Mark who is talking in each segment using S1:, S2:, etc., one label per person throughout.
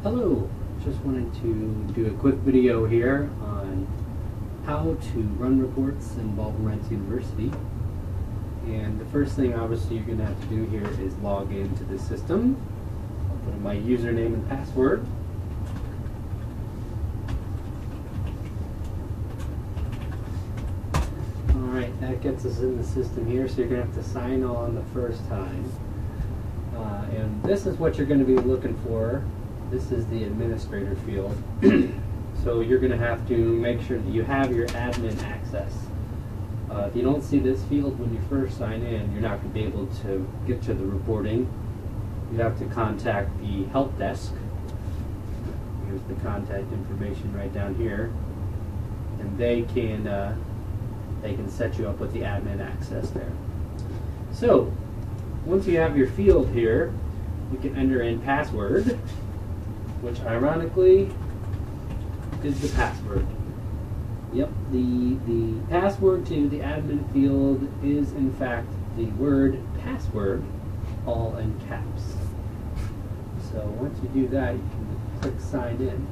S1: Hello, just wanted to do a quick video here on how to run reports in Baldwin University. And the first thing obviously you're going to have to do here is log into the system. I'll put in my username and password. Alright, that gets us in the system here, so you're going to have to sign on the first time. And this is what you're going to be looking for. This is the administrator field. So you're going to have to make sure that you have your admin access. If you don't see this field when you first sign in, you're not going to be able to get to the reporting. You have to contact the help desk. Here's the contact information right down here, and they can set you up with the admin access there. So once you have your field here, you can enter in password, which ironically is the password. Yep, the password to the admin field is in fact the word password, all in caps. So once you do that, you can click sign in.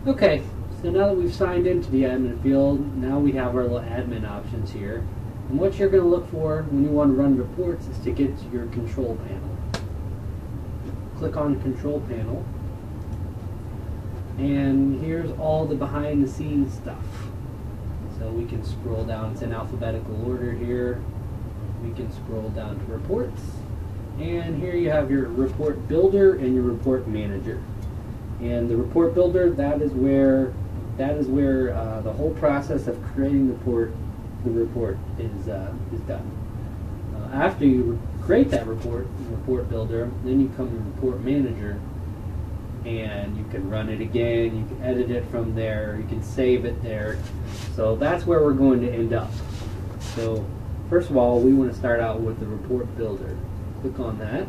S1: Okay, so now that we've signed into the admin field, now we have our little admin options here. And what you're going to look for when you want to run reports is to get to your control panel. Click on control panel, and here's all the behind the scenes stuff. So we can scroll down, it's in alphabetical order here. We can scroll down to reports, and here you have your report builder and your report manager. And the report builder, that is where the whole process of creating the report is done. After you create that report builder, then you come to report manager, and you can run it again, you can edit it from there, you can save it there. So that's where we're going to end up. So first of all, we want to start out with the report builder. Click on that,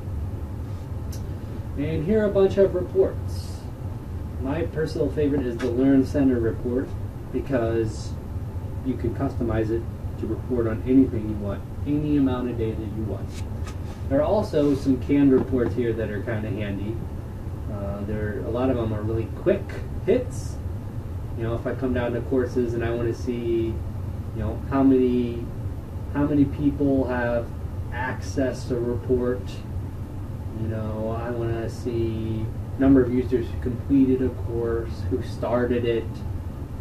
S1: and here are a bunch of reports. My personal favorite is the Learn Center report, because you can customize it to report on anything you want, any amount of data you want. There are also some canned reports here that are kind of handy. A lot of them are really quick hits. You know, if I come down to courses and I want to see, you know, how many people have accessed a report. You know, I want to see number of users who completed a course, who started it.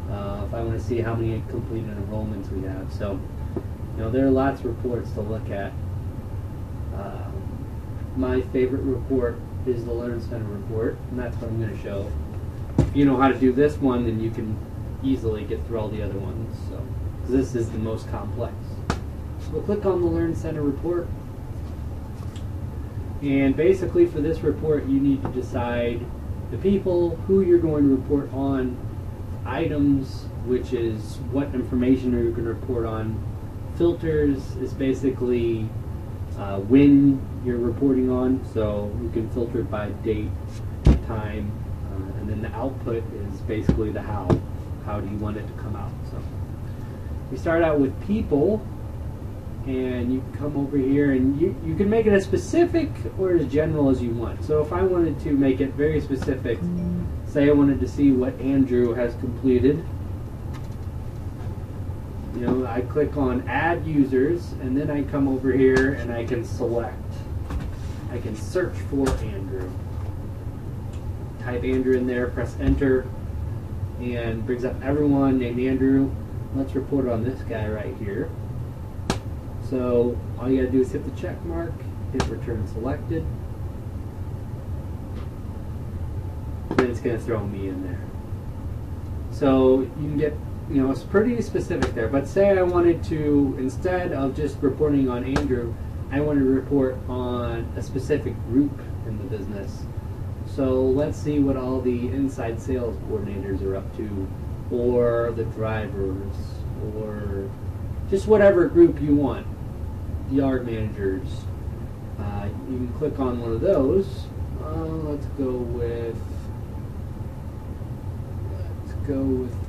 S1: If I want to see how many completed enrollments we have. So, you know, there are lots of reports to look at. My favorite report is the Learn Center report, and that's what I'm going to show. If you know how to do this one, then you can easily get through all the other ones. So, this is the most complex. So we'll click on the Learn Center report, and basically for this report, you need to decide the people, who you're going to report on, items, which is what information are you going to report on. Filters is basically when you're reporting on, so you can filter it by date, time, and then the output is basically the how. How do you want it to come out? So we start out with people, and you can come over here, and you can make it as specific or as general as you want. So if I wanted to make it very specific, say I wanted to see what Andrew has completed, you know, I click on add users, and then I come over here and I can select. I can search for Andrew. Type Andrew in there, press enter, and brings up everyone named Andrew. Let's report on this guy right here. So all you gotta do is hit the check mark, hit return selected. Then it's gonna throw me in there. So you can get, you know, it's pretty specific there. But say I wanted to, instead of just reporting on Andrew, I want to report on a specific group in the business. So let's see what all the inside sales coordinators are up to, or the drivers, or just whatever group you want. Yard managers. You can click on one of those.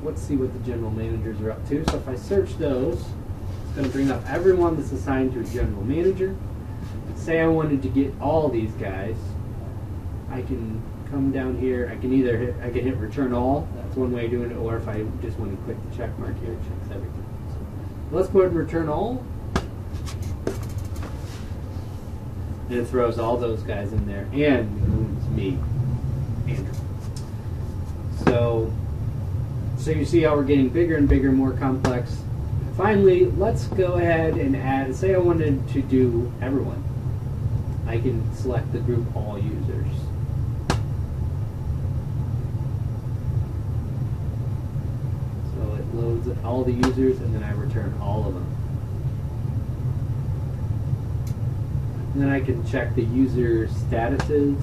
S1: Let's see what the general managers are up to. So if I search those, it's going to bring up everyone that's assigned to a general manager. Say I wanted to get all these guys, I can come down here, I can hit return all. That's one way of doing it, or if I just want to click the check mark here, it checks everything. So let's go ahead and return all. And it throws all those guys in there, and includes me, Andrew. So you see how we're getting bigger and bigger, more complex. Finally, let's go ahead and add, say I wanted to do everyone. I can select the group all users. So it loads all the users, and then I return all of them. And then I can check the user statuses.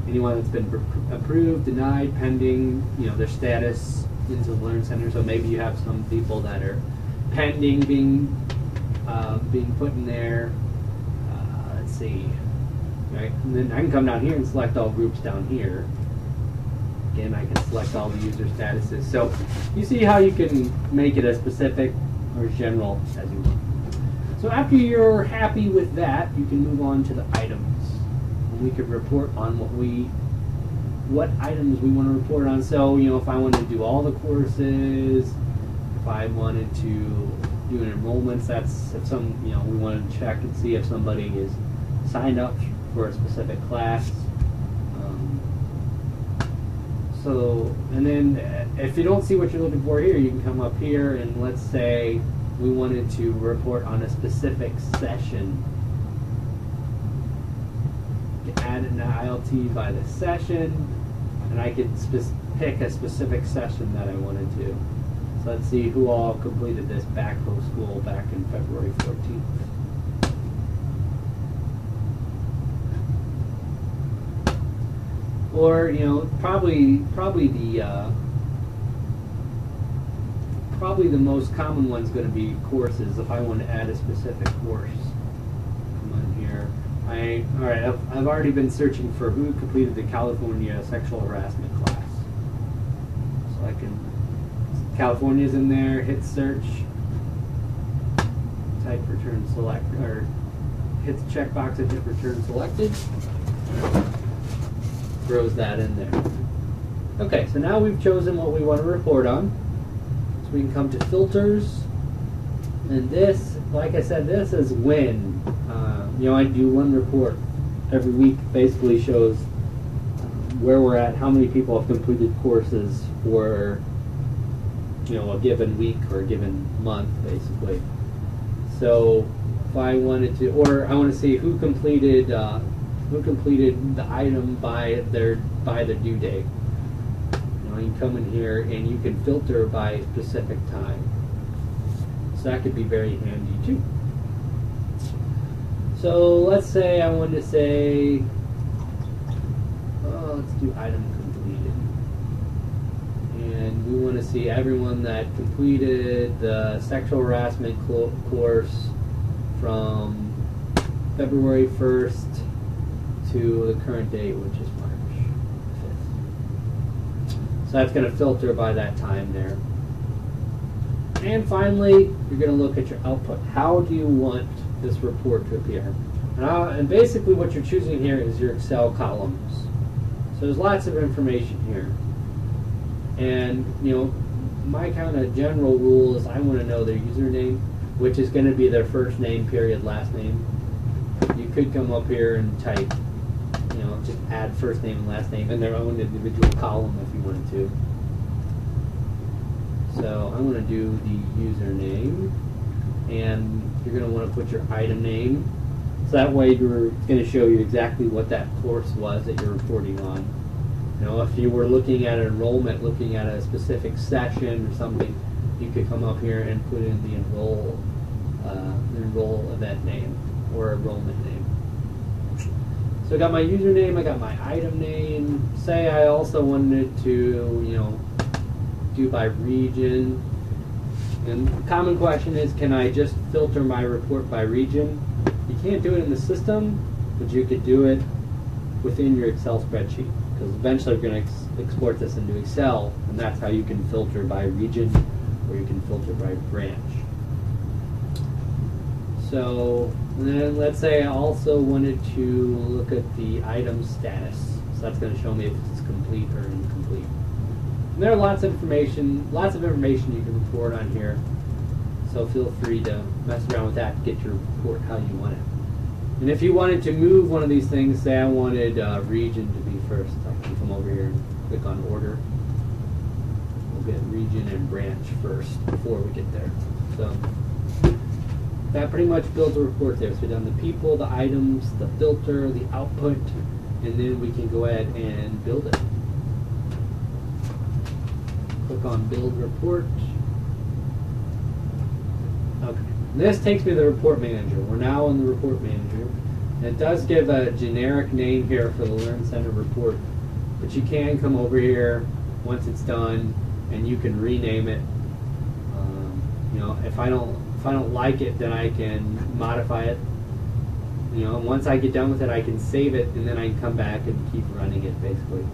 S1: Anyone that's been approved, denied, pending, their status into the Learn Center. So maybe you have some people that are pending being put in there. Let's see. Right, and then I can come down here and select all groups down here. Again, I can select all the user statuses. So you see how you can make it as specific or as general as you want. So after you're happy with that, you can move on to the items. And we can report on what items we want to report on. So, if I wanted to do all the courses, if I wanted to do an enrollments, that's if we want to check and see if somebody is signed up for a specific class. And then if you don't see what you're looking for here, you can come up here and let's say we wanted to report on a specific session. You can add an ILT by the session, and I could pick a specific session that I wanted to. So let's see who all completed this backhoe school back in February 14th. Or probably the most common one's going to be courses. If I want to add a specific course, come on here. All right. I've already been searching for who completed the California sexual harassment class. So I can California's in there. Hit search. Type return select or hit the checkbox and hit return selected. Throws that in there. Okay, so now we've chosen what we want to report on. So we can come to filters, and this, like I said, this is when I do one report every week. Basically shows where we're at, how many people have completed courses for a given week or a given month, basically. So if I wanted to, or I want to see who completed the item by the due date. You can come in here and you can filter by specific time. So that could be very handy too. So let's say I wanted to say, let's do item completed. And we want to see everyone that completed the sexual harassment course from February 1st to the current date, which is March 5th. So that's going to filter by that time there. And finally, you're going to look at your output. How do you want this report to appear? And basically what you're choosing here is your Excel columns. So there's lots of information here. And, my kind of general rule is I want to know their username, which is going to be their first name, period, last name. You could come up here and type, just add first name and last name in their own individual column if you wanted to. So I'm going to do the username, and you're going to want to put your item name. So that way it's going to show you exactly what that course was that you're reporting on. If you were looking at an enrollment, looking at a specific session or something, you could come up here and put in the enroll event name or enrollment name. So I got my username, I got my item name. Say I also wanted to, do by region. And the common question is, can I just filter my report by region? You can't do it in the system, but you could do it within your Excel spreadsheet. Because eventually we're going to export this into Excel, and that's how you can filter by region, or you can filter by branch. So, and then let's say I also wanted to look at the item status. So that's going to show me if it's complete or incomplete. And there are lots of information you can report on here. So feel free to mess around with that and get your report how you want it. And if you wanted to move one of these things, say I wanted region to be first, I can come over here and click on order. We'll get region and branch first before we get there. So that pretty much builds a report there. So we've done the people, the items, the filter, the output, and then we can go ahead and build it. Click on build report. Okay. This takes me to the report manager. We're now in the report manager. And it does give a generic name here for the Learn Center report, but you can come over here once it's done and you can rename it. You know, if I don't like it, then I can modify it. You know, once I get done with it, I can save it, and then I can come back and keep running it, basically.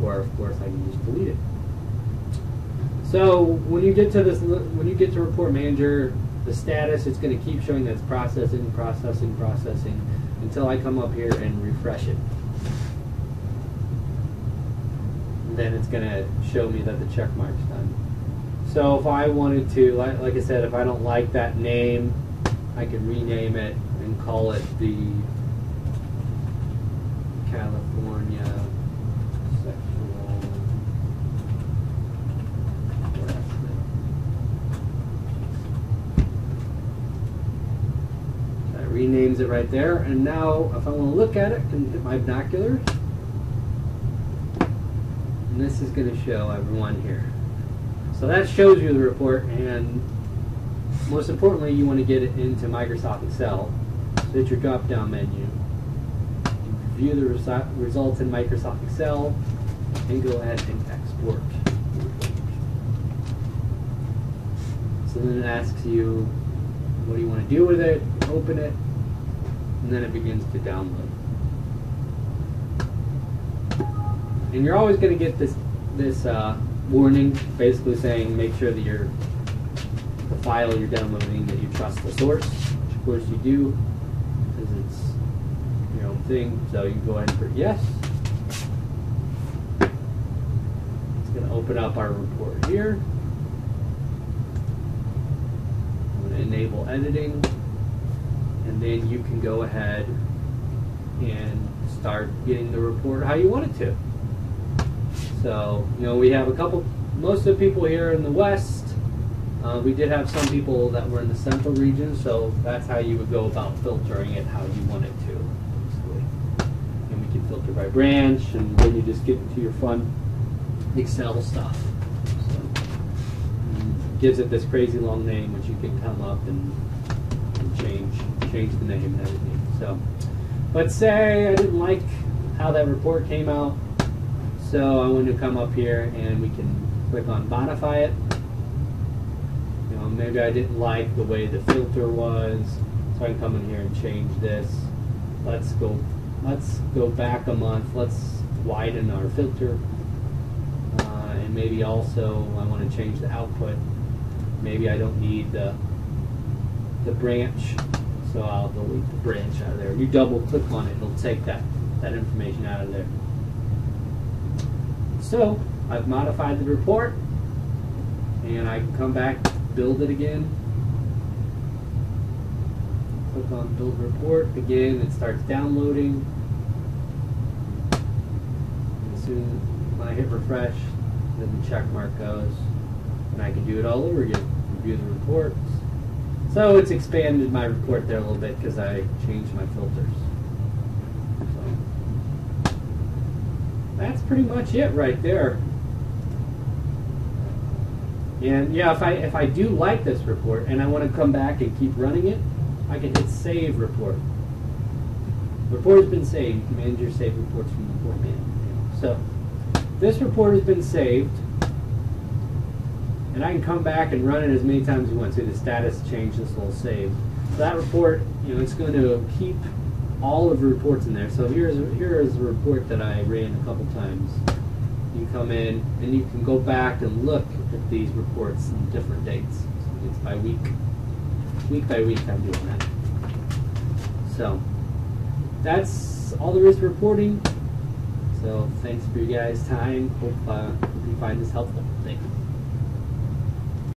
S1: Or, of course, I can just delete it. So when you get to this, when you get to Report Manager, the status, it's going to keep showing that it's processing, processing, processing, until I come up here and refresh it. And then it's going to show me that the check mark's done. So if I wanted to, like I said, if I don't like that name, I can rename it and call it the California Sexual Harassment. That renames it right there. And now if I want to look at it, I can get my binoculars. And this is going to show everyone here. So that shows you the report, and most importantly, you want to get it into Microsoft Excel. So hit your drop-down menu, view the results in Microsoft Excel, and go ahead and export. So then it asks you, what do you want to do with it? Open it, and then it begins to download. And you're always going to get this warning, basically saying make sure that the file you're downloading, that you trust the source, which of course you do, because it's your own thing. So you can go ahead and put yes. It's going to open up our report here. I'm going to enable editing, and then you can go ahead and start getting the report how you want it to. So, you know, we have most of the people here in the West. We did have some people that were in the Central region, so that's how you would go about filtering it how you want it to, basically. And we can filter by branch, and then you just get into your fun Excel stuff. So, it gives it this crazy long name, which you can come up and change the name and everything. So, but say I didn't like how that report came out. So I want to come up here and we can click on modify it. You know, maybe I didn't like the way the filter was, so I can come in here and change this. Let's go back a month. Let's widen our filter, and maybe also I want to change the output. Maybe I don't need the branch, so I'll delete the branch out of there. You double click on it, it'll take that information out of there. So I've modified the report, and I can come back, build it again. Click on build report. Again, it starts downloading. And as soon as I hit refresh, then the check mark goes, and I can do it all over again. Review the reports. So it's expanded my report there a little bit because I changed my filters. That's pretty much it right there. And yeah, if I do like this report and I want to come back and keep running it, I can hit save report. The report has been saved. You can manage your save reports from the report manager. So this report has been saved, and I can come back and run it as many times as you want. See the status change, this will save. So that report, you know, it's going to keep all of the reports in there. So here is a report that I ran a couple times. You come in and you can go back and look at these reports on different dates. So it's by week by week I'm doing that. So that's all there is to reporting. So thanks for you guys' time. Hope you find this helpful. Thanks.